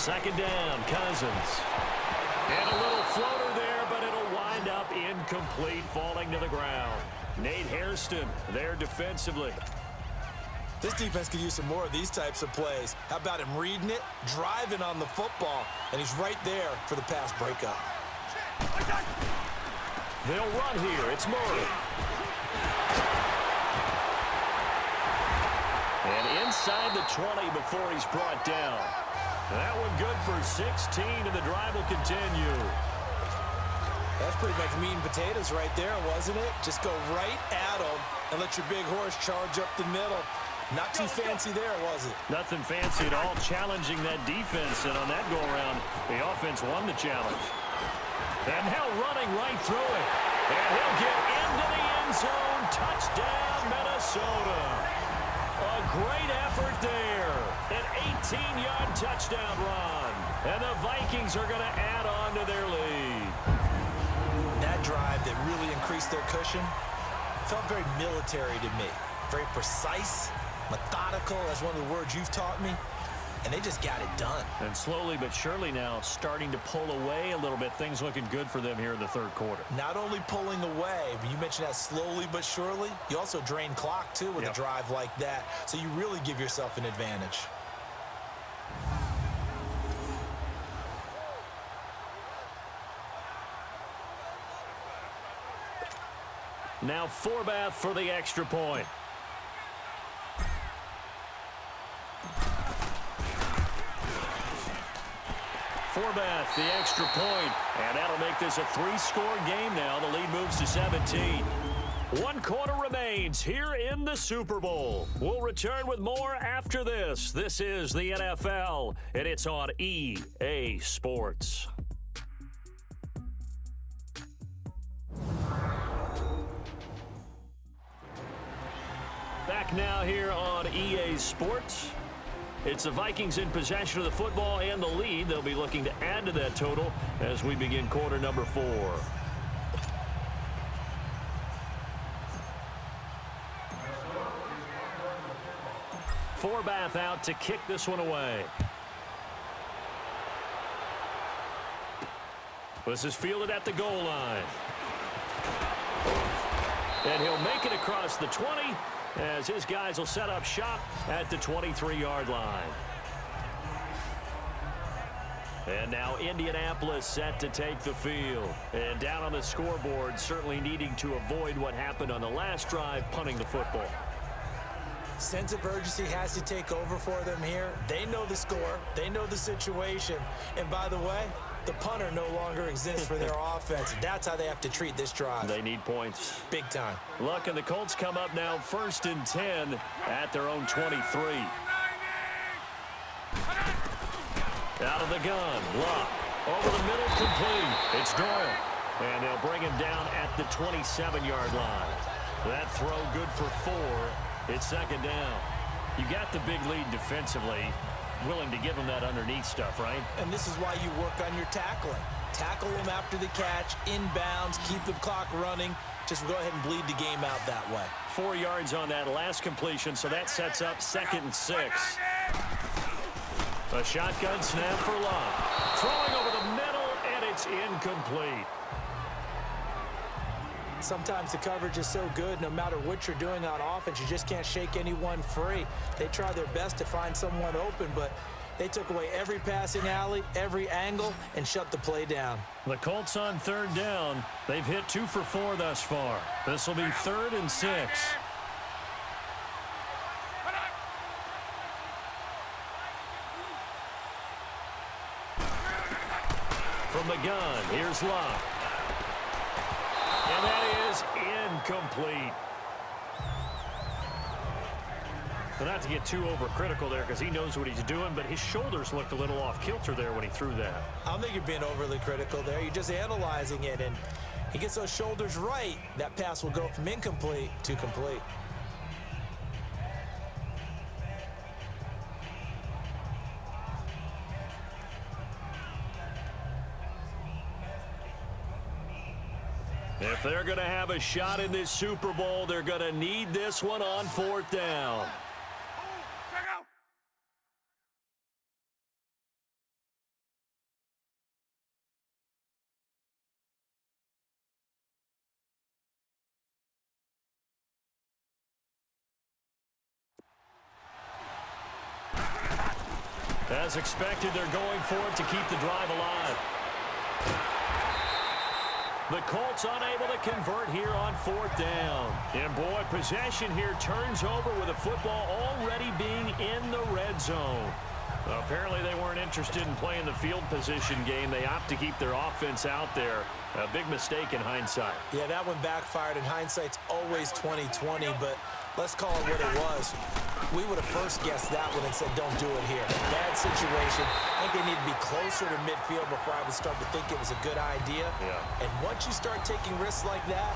Second down, Cousins. And a little floater there, but it'll wind up incomplete, falling to the ground. Nate Hairston there defensively. This defense could use some more of these types of plays. How about him reading it, driving on the football, and he's right there for the pass breakup. They'll run here. It's Murray. And inside the 20 before he's brought down. That one good for 16, and the drive will continue. That's pretty much meat and potatoes right there, wasn't it? Just go right at them and let your big horse charge up the middle. Not too fancy there, was it? Nothing fancy at all, challenging that defense, and on that go-around, the offense won the challenge. And now running right through it. And he'll get into the end zone. Touchdown, Minnesota. A great effort there. An 18-yard touchdown run. And the Vikings are going to add on to their lead. That drive that really increased their cushion felt very military to me. Very precise, methodical. That's one of the words you've taught me. And they just got it done. And slowly but surely now starting to pull away a little bit. Things looking good for them here in the third quarter. Not only pulling away, but you mentioned that slowly but surely. You also drain clock, too, with a drive like that. So you really give yourself an advantage. Now Forbath for the extra point. Forbath, the extra point, and that'll make this a three-score game now. The lead moves to 17. One quarter remains here in the Super Bowl. We'll return with more after this. This is the NFL, and it's on EA Sports. Back now here on EA Sports. It's the Vikings in possession of the football and the lead. They'll be looking to add to that total as we begin quarter number 4. Forbath out to kick this one away. This is fielded at the goal line. And he'll make it across the 20 as his guys will set up shop at the 23-yard line. And now Indianapolis set to take the field. And down on the scoreboard, certainly needing to avoid what happened on the last drive, punting the football. Sense of urgency has to take over for them here. They know the score. They know the situation. And by the way, the punter no longer exists for their offense. That's how they have to treat this drive. They need points. Big time. Luck and the Colts come up now 1st and 10 at their own 23. Out of the gun. Luck. Over the middle, complete. It's Doyle. And they'll bring him down at the 27-yard line. That throw good for 4. It's second down. You got the big lead defensively. Willing to give them that underneath stuff, right? And this is why you work on your tackling. Tackle them after the catch, inbounds, keep the clock running. Just go ahead and bleed the game out that way. 4 yards on that last completion, so that sets up 2nd and 6. A shotgun snap for Love. Throwing over the middle, and it's incomplete. Sometimes the coverage is so good, no matter what you're doing on offense, you just can't shake anyone free. They try their best to find someone open, but they took away every passing alley, every angle, and shut the play down. The Colts on 3rd down. They've hit 2 for 4 thus far. This will be 3rd and 6. From the gun, here's Love. And that is incomplete. Well, not to get too overcritical there because he knows what he's doing, but his shoulders looked a little off kilter there when he threw that. I don't think you're being overly critical there. You're just analyzing it, and he gets those shoulders right. That pass will go from incomplete to complete. If they're going to have a shot in this Super Bowl, they're going to need this one on 4th down. As expected, they're going for it to keep the drive alive. The Colts unable to convert here on fourth down. And boy, possession here turns over with the football already being in the red zone. Apparently they weren't interested in playing the field position game. They opt to keep their offense out there. A big mistake in hindsight. Yeah, that one backfired, and hindsight's always 20/20, but let's call it what it was. We would have first guessed that one and said, don't do it here. Bad situation. I think they need to be closer to midfield before I would start to think it was a good idea. Yeah. And once you start taking risks like that,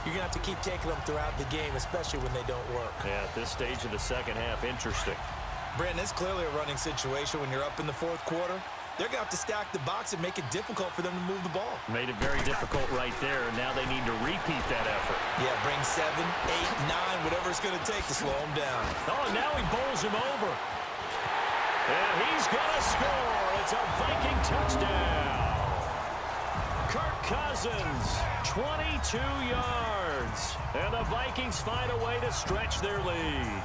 you're going to have to keep taking them throughout the game, especially when they don't work. Yeah, at this stage of the second half, interesting. Brandon, it's clearly a running situation when you're up in the fourth quarter. They're going to have to stack the box and make it difficult for them to move the ball. Made it very difficult right there. Now they need to repeat that effort. Yeah, bring 7, 8, 9, whatever it's going to take to slow them down. Oh, now he bowls him over. And he's going to score. It's a Viking touchdown. Kirk Cousins, 22 yards. And the Vikings find a way to stretch their lead.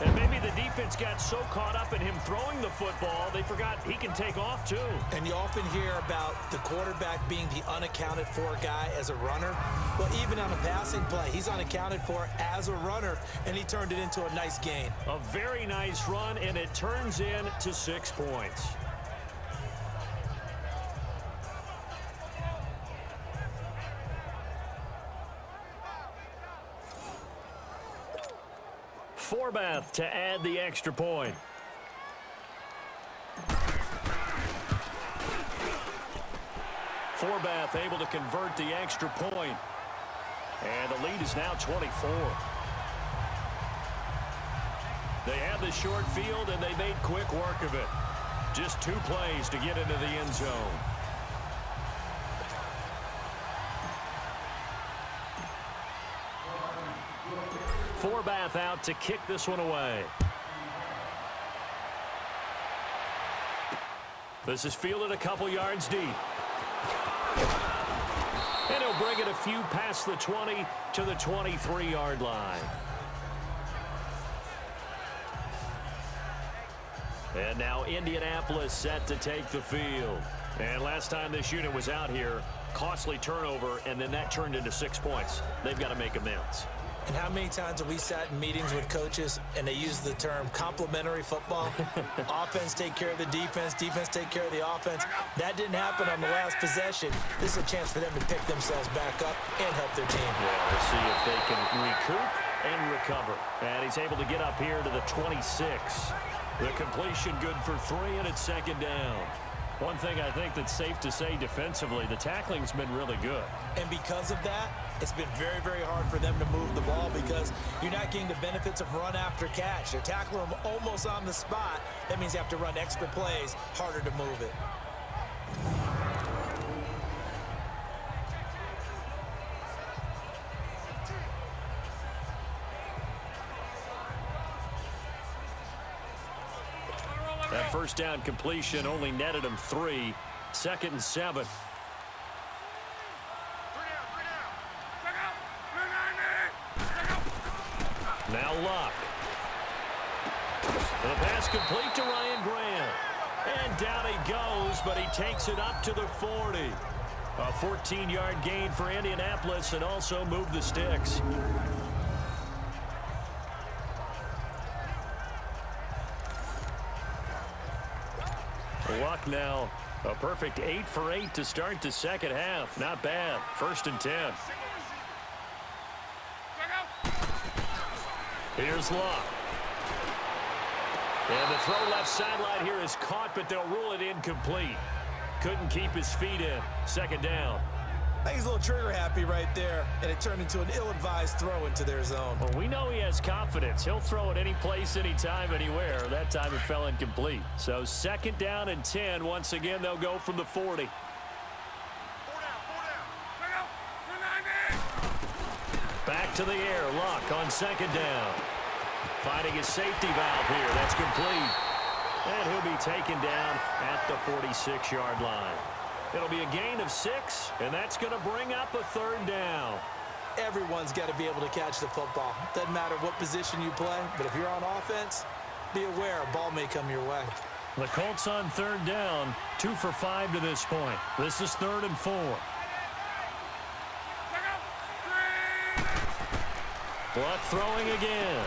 And maybe the defense got so caught up in him throwing the football, they forgot he can take off too. And you often hear about the quarterback being the unaccounted for guy as a runner. Well, even on a passing play, he's unaccounted for as a runner, and he turned it into a nice gain. A very nice run, and it turns into 6 points. Forbath to add the extra point. Forbath able to convert the extra point. And the lead is now 24. They have the short field, and they made quick work of it. Just 2 plays to get into the end zone. Forbath out to kick this one away. This is fielded a couple yards deep. And he'll bring it a few past the 20 to the 23-yard line. And now Indianapolis set to take the field. And last time this unit was out here, costly turnover, and then that turned into 6 points. They've got to make amends. And how many times have we sat in meetings with coaches and they use the term complementary football? Offense take care of the defense, defense take care of the offense. That didn't happen on the last possession. This is a chance for them to pick themselves back up and help their team. Yeah, we'll see if they can recoup and recover. And he's able to get up here to the 26. The completion good for 3, and it's second down. One thing I think that's safe to say defensively, the tackling's been really good. And because of that, it's been very, very hard for them to move the ball because you're not getting the benefits of run after catch. They're tackling them almost on the spot. That means you have to run extra plays, harder to move it. That first down completion only netted him 3. 2nd and 7. Now Luck. The pass complete to Ryan Grant. And down he goes, but he takes it up to the 40. A 14-yard gain for Indianapolis and also moved the sticks. Luck now a perfect 8 for 8 to start the second half. Not bad. 1st and 10. Here's Luck. And the throw left sideline here is caught, but they'll rule it incomplete. Couldn't keep his feet in. 2nd down. I think he's a little trigger happy right there, and it turned into an ill-advised throw into their zone. Well, we know he has confidence. He'll throw it any place, anytime, anywhere. That time it fell incomplete. So 2nd down and 10. Once again, they'll go from the 40. Back to the air. Luck on 2nd down. Finding his safety valve here. That's complete. And he'll be taken down at the 46-yard line. It'll be a gain of 6, and that's going to bring up a 3rd down. Everyone's got to be able to catch the football. Doesn't matter what position you play, but if you're on offense, be aware a ball may come your way. The Colts on third down, 2 for 5 to this point. This is 3rd and 4. Luck throwing again.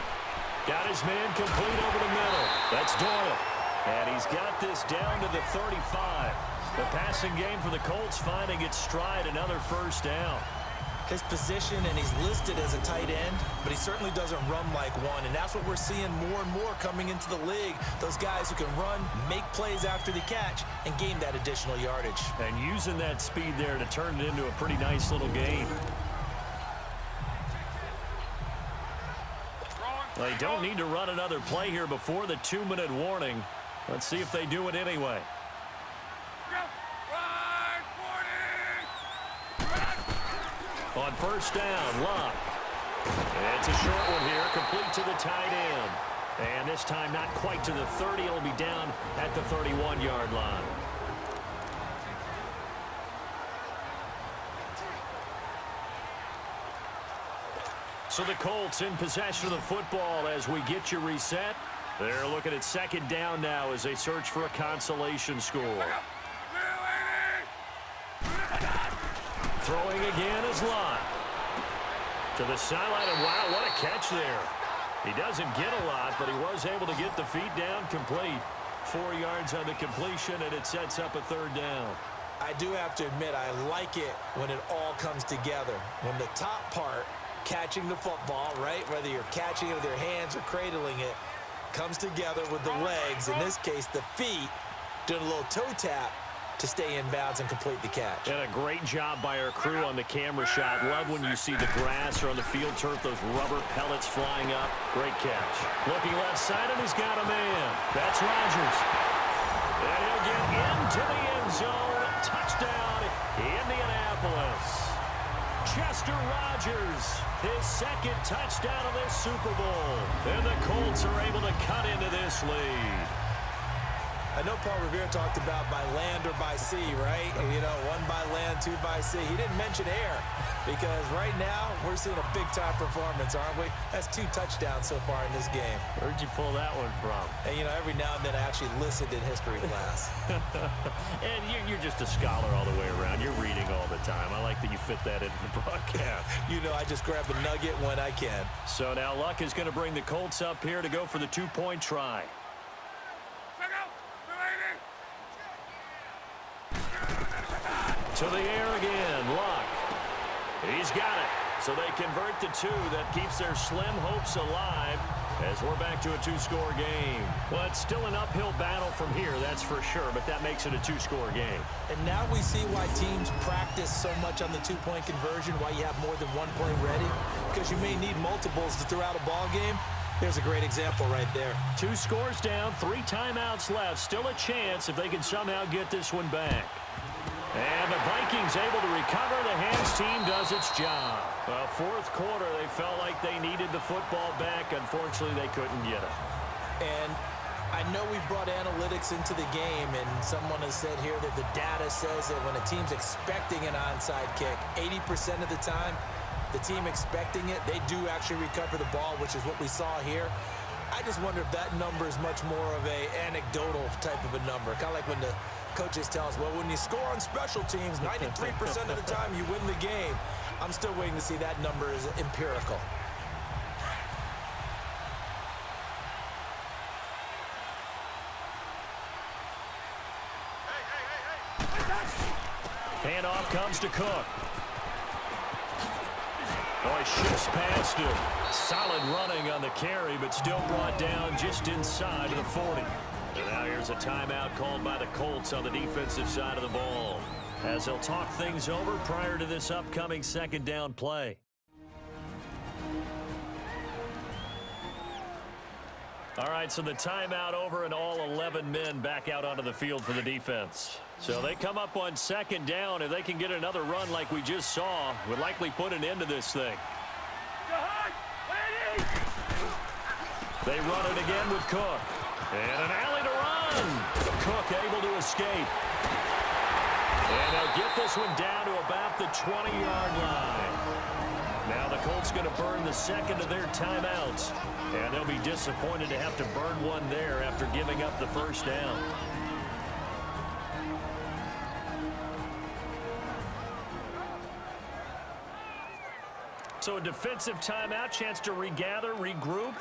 Got his man complete over the middle. That's Doyle. And he's got this down to the 35. The passing game for the Colts finding its stride, another first down. His position, and he's listed as a tight end, but he certainly doesn't run like one, and that's what we're seeing more and more coming into the league. Those guys who can run, make plays after the catch, and gain that additional yardage. And using that speed there to turn it into a pretty nice little game. They don't need to run another play here before the 2-minute warning. Let's see if they do it anyway. On first down, Luck. It's a short one here, complete to the tight end. And this time not quite to the 30. It'll be down at the 31-yard line. So the Colts in possession of the football as we get you reset. They're looking at second down now as they search for a consolation score. Throwing again is Luck. To the sideline, and wow, what a catch there. He doesn't get a lot, but he was able to get the feet down complete. 4 yards on the completion, and it sets up a 3rd down. I do have to admit, I like it when it all comes together. When the top part, catching the football, right, whether you're catching it with your hands or cradling it, comes together with the legs, in this case the feet, doing a little toe tap to stay in bounds and complete the catch. And a great job by our crew on the camera shot. Love when you see the grass or on the field turf, those rubber pellets flying up. Great catch. Looking left side, and he's got a man. That's Rodgers. And he'll get into the end zone. Touchdown, Indianapolis. Chester Rogers, his 2nd touchdown of this Super Bowl. And the Colts are able to cut into this lead. I know Paul Revere talked about by land or by sea, right? You know, 1 by land, 2 by sea. He didn't mention air because right now we're seeing a big-time performance, aren't we? That's 2 touchdowns so far in this game. Where'd you pull that one from? And, you know, every now and then I actually listened in history class. And you're just a scholar all the way around. You're reading all the time. I like that you fit that into the broadcast. You know, I just grab a nugget when I can. So now Luck is going to bring the Colts up here to go for the 2-point try. To the air again, Luck. He's got it. So they convert the 2. That keeps their slim hopes alive as we're back to a 2-score game. Well, it's still an uphill battle from here, that's for sure, but that makes it a 2-score game. And now we see why teams practice so much on the 2-point conversion, why you have more than 1 play ready, because you may need multiples to throw out a ball game. There's a great example right there. 2 scores down, 3 timeouts left. Still a chance if they can somehow get this one back. And the Vikings able to recover. The hands team does its job. Well, 4th quarter, they felt like they needed the football back. Unfortunately, they couldn't get it. And I know we brought analytics into the game, and someone has said here that the data says that when a team's expecting an onside kick, 80% of the time, the team expecting it, they do actually recover the ball, which is what we saw here. I just wonder if that number is much more of a anecdotal type of a number. Kind of like when the coaches tell us, well, when you score on special teams, 93% of the time you win the game. I'm still waiting to see that number is empirical. Handoff comes to Cook. Oh, he shifts past him. Solid running on the carry, but still brought down just inside of the 40. And now here's a timeout called by the Colts on the defensive side of the ball, as they'll talk things over prior to this upcoming 2nd down play. All right, so the timeout over and all 11 men back out onto the field for the defense. So they come up on 2nd down. If they can get another run like we just saw, would likely put an end to this thing. They run it again with Cook. And an alley to run. Cook able to escape. And they'll get this one down to about the 20-yard line. Now the Colts going to burn the second of their timeouts. And they'll be disappointed to have to burn one there after giving up the first down. So a defensive timeout, chance to regather, regroup,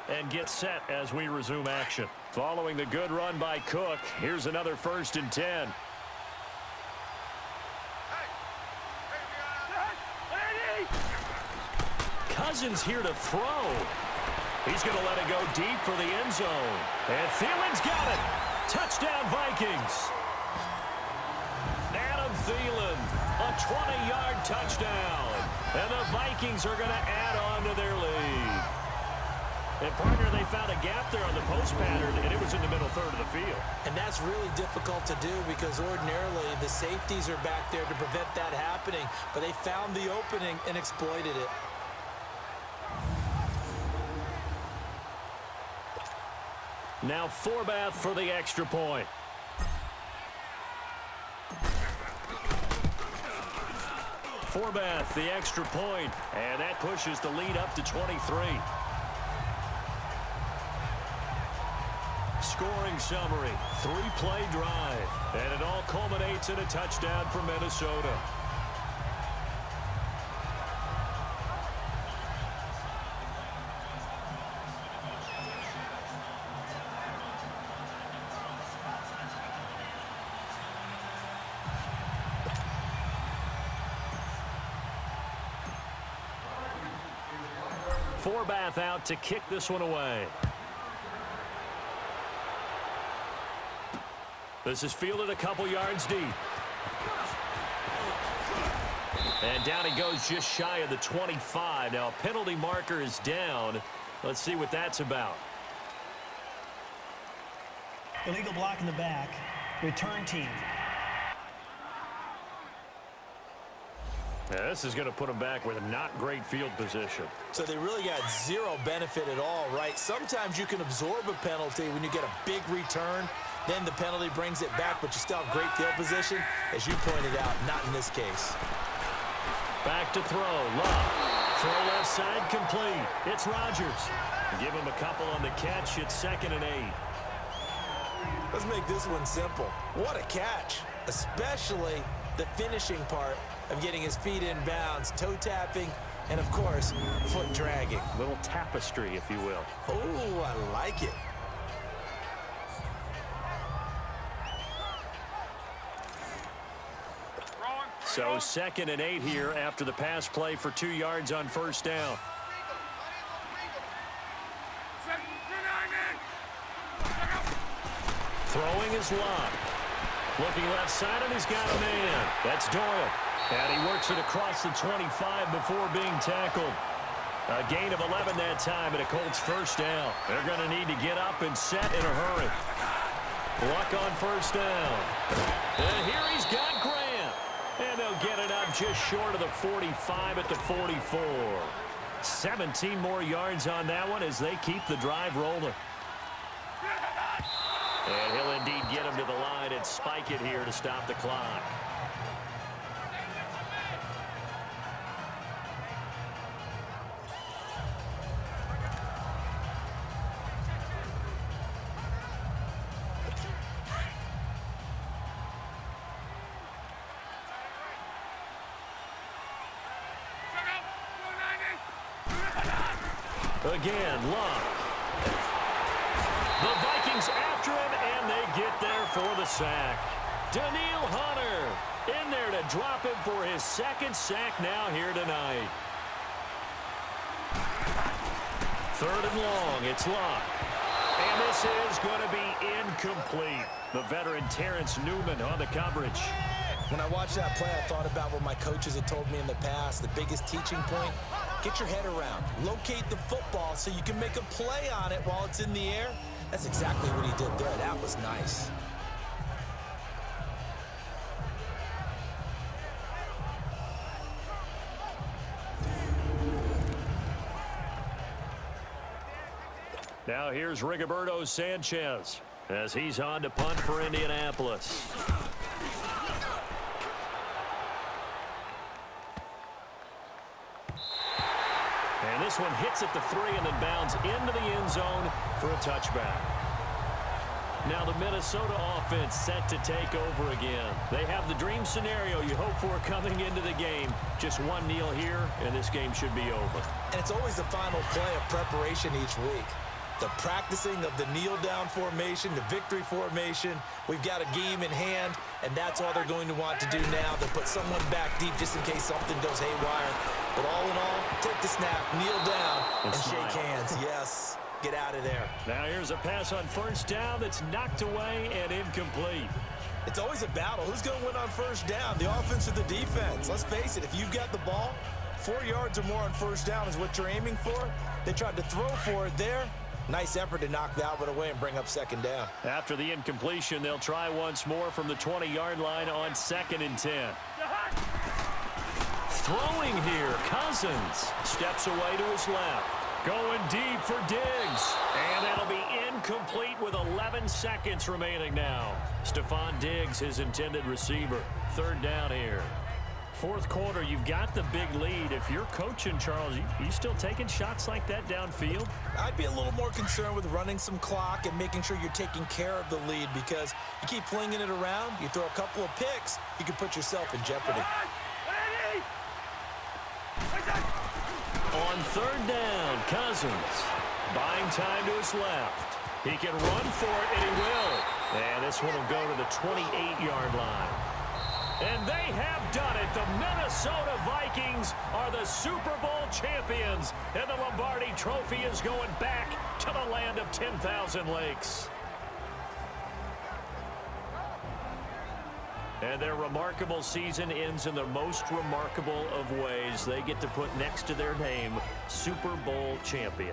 and get set as we resume action. Following the good run by Cook, here's another 1st and 10. Cousins here to throw. He's going to let it go deep for the end zone. And Thielen's got it. Touchdown, Vikings. Adam Thielen, a 20-yard touchdown. And the Vikings are going to add on to their lead. And, partner, they found a gap there on the post pattern, and it was in the middle third of the field. And that's really difficult to do because ordinarily the safeties are back there to prevent that happening. But they found the opening and exploited it. Now Forbath for the extra point. Forbath, the extra point, and that pushes the lead up to 23. Scoring summary, 3-play drive, and it all culminates in a touchdown for Minnesota. Forbath out to kick this one away. This is fielded a couple yards deep. And down he goes just shy of the 25. Now a penalty marker is down. Let's see what that's about. Illegal block in the back. Return team. Now, this is going to put them back with a not great field position. So they really got zero benefit at all, right? Sometimes you can absorb a penalty when you get a big return. Then the penalty brings it back, but you still have great field position. As you pointed out, not in this case. Back to throw. Love. Throw left side complete. It's Rodgers. Give him a couple on the catch. It's 2nd and 8. Let's make this one simple. What a catch, especially the finishing part of getting his feet in bounds, toe tapping, and of course, foot dragging. Little tapestry, if you will. Oh, I like it. So 2nd and 8 here after the pass play for 2 yards on first down. Throwing is Locke. Looking left side, and he's got a man. That's Doyle. And he works it across the 25 before being tackled. A gain of 11 that time, and a Colts first down. They're going to need to get up and set in a hurry. Luck on first down. And here he's got Grant. And they'll get it up just short of the 45 at the 44. 17 more yards on that one as they keep the drive rolling. And he'll indeed get him to the line and spike it here to stop the clock. Again, Luck. The Vikings after him, and they get there for the sack. Danielle Hunter in there to drop him for his 2nd sack now here tonight. 3rd and long, it's Luck. And this is going to be incomplete. The veteran Terrence Newman on the coverage. When I watched that play, I thought about what my coaches had told me in the past. The biggest teaching point, get your head around. Locate the football so you can make a play on it while it's in the air. That's exactly what he did there. That was nice. Now here's Rigoberto Sanchez as he's on to punt for Indianapolis. And this one hits at the 3 and then bounds into the end zone for a touchback. Now the Minnesota offense set to take over again. They have the dream scenario you hope for coming into the game. Just one kneel here, and this game should be over. And it's always the final play of preparation each week. The practicing of the kneel-down formation, the victory formation. We've got a game in hand, and that's all they're going to want to do now. They'll put someone back deep just in case something goes haywire. But all in all, take the snap, kneel down, and shake hands. Yes, get out of there. Now here's a pass on first down that's knocked away and incomplete. It's always a battle. Who's going to win on first down, the offense or the defense? Let's face it, if you've got the ball, 4 yards or more on first down is what you're aiming for. They tried to throw for it there. Nice effort to knock that one away and bring up second down. After the incompletion, they'll try once more from the 20-yard line on 2nd and 10. Throwing here, Cousins steps away to his left. Going deep for Diggs. And that'll be incomplete with 11 seconds remaining now. Stephon Diggs, his intended receiver. 3rd down here. 4th quarter, you've got the big lead. If you're coaching, Charles, you still taking shots like that downfield? I'd be a little more concerned with running some clock and making sure you're taking care of the lead, because you keep flinging it around, you throw a couple of picks, you can put yourself in jeopardy. On 3rd down, Cousins buying time to his left. He can run for it, and he will. And this one will go to the 28-yard line. And they have done it. The Minnesota Vikings are the Super Bowl champions. And the Lombardi Trophy is going back to the land of 10,000 lakes. And their remarkable season ends in the most remarkable of ways. They get to put next to their name, Super Bowl champion.